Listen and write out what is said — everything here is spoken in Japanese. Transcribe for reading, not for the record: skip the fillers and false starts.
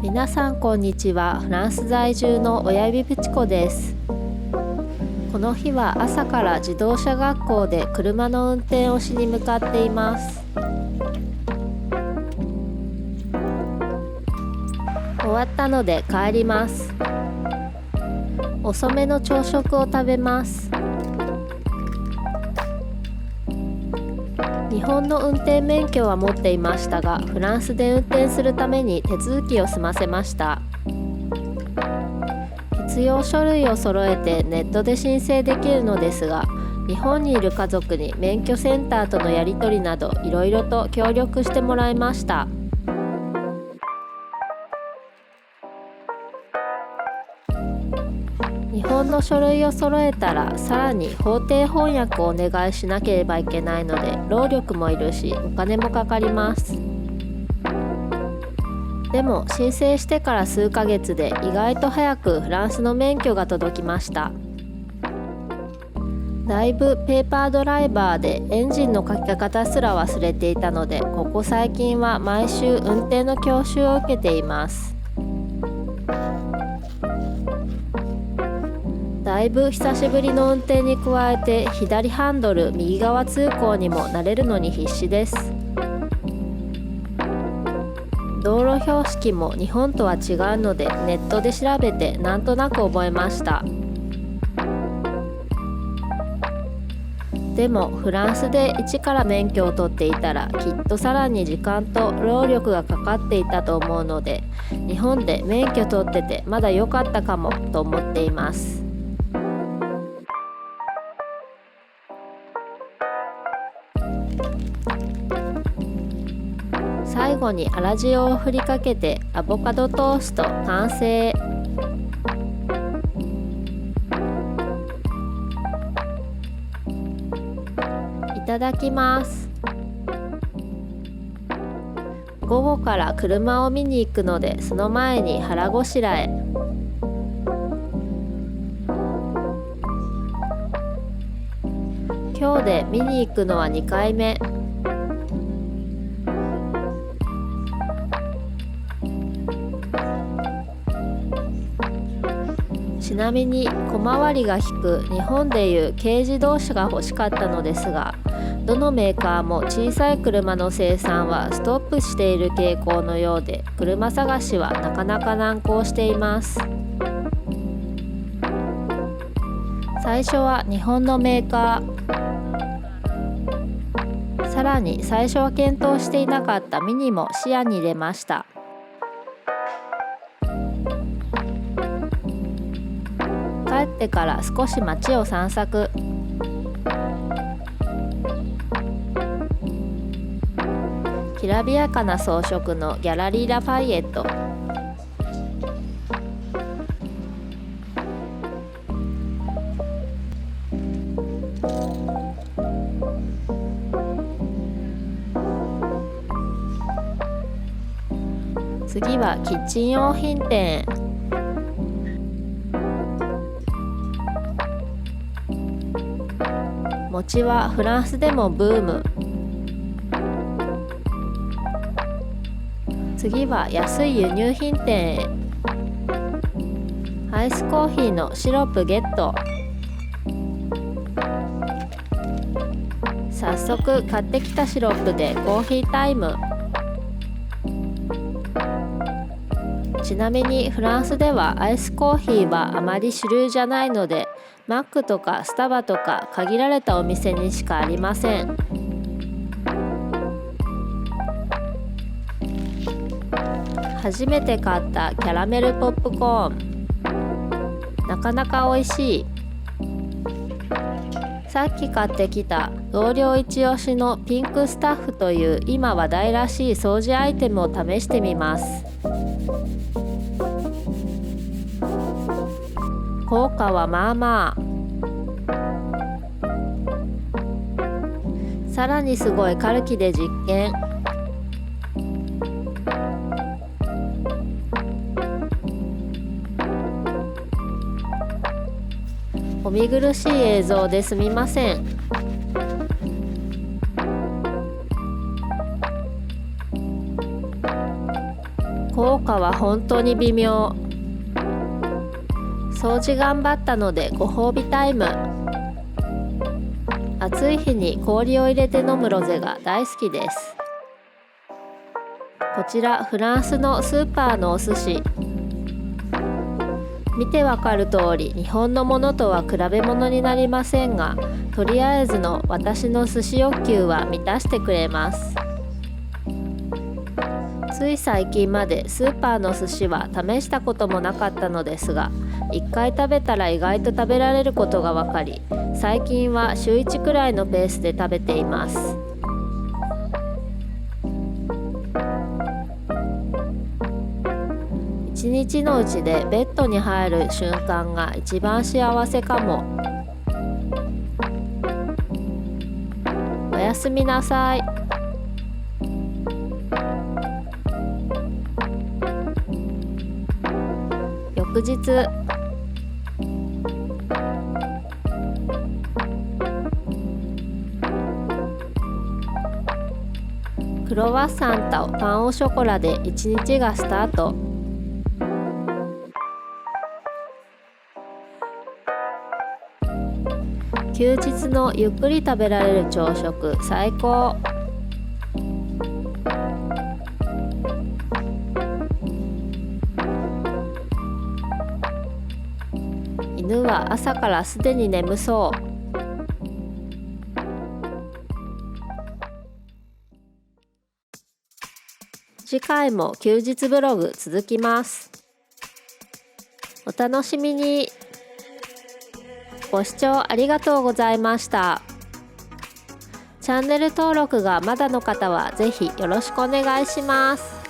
皆さんこんにちは。フランス在住の親指プチコです。この日は朝から自動車学校で車の運転をしに向かっています。終わったので帰ります。遅めの朝食を食べます。日本の運転免許は持っていましたが、フランスで運転するために手続きを済ませました。必要書類を揃えてネットで申請できるのですが、日本にいる家族に免許センターとのやり取りなどいろいろと協力してもらいました。日本の書類を揃えたらさらに法定翻訳をお願いしなければいけないので、労力もいるしお金もかかります。でも申請してから数ヶ月で意外と早くフランスの免許が届きました。だいぶペーパードライバーでエンジンのかけ方すら忘れていたので、ここ最近は毎週運転の教習を受けています。だいぶ久しぶりの運転に加えて、左ハンドル右側通行にも慣れるのに必死です。道路標識も日本とは違うので、ネットで調べてなんとなく覚えました。でもフランスで一から免許を取っていたら、きっとさらに時間と労力がかかっていたと思うので、日本で免許取っててまだ良かったかもと思っています。最後に粗塩を振りかけてアボカドトースト完成。いただきます。午後から車を見に行くので、その前に腹ごしらえ。今日で見に行くのは2回目。ちなみに小回りが利く日本でいう軽自動車が欲しかったのですが、どのメーカーも小さい車の生産はストップしている傾向のようで、車探しはなかなか難航しています。最初は日本のメーカー、さらに最初は検討していなかったミニも視野に入れました。帰ってから少し街を散策。きらびやかな装飾のギャラリー・ラファイエット。次はキッチン用品店へ。餅はフランスでもブーム。次は安い輸入品店へ。アイスコーヒーのシロップゲット。早速買ってきたシロップでコーヒータイム。ちなみにフランスではアイスコーヒーはあまり主流じゃないので、マックとかスタバとか限られたお店にしかありません。初めて買ったキャラメルポップコーン、なかなか美味しい。さっき買ってきた同僚一押しのピンクスタッフという今話題らしい掃除アイテムを試してみます。効果はまあまあ。さらにすごいカルキで実験。お見苦しい映像ですみません。効果は本当に微妙。掃除頑張ったのでご褒美タイム。暑い日に氷を入れて飲むロゼが大好きです。こちらフランスのスーパーのお寿司。見てわかる通り日本のものとは比べ物になりませんが、とりあえずの私の寿司欲求は満たしてくれます。つい最近までスーパーの寿司は試したこともなかったのですが、1回食べたら意外と食べられることが分かり、最近は週1くらいのペースで食べています。一日のうちでベッドに入る瞬間が一番幸せかも。おやすみなさい。翌日、クロワッサンとパンオショコラで一日がスタート。休日のゆっくり食べられる朝食最高。犬は朝からすでに眠そう。次回も休日ブログ続きます。お楽しみに。ご視聴ありがとうございました。チャンネル登録がまだの方はぜひよろしくお願いします。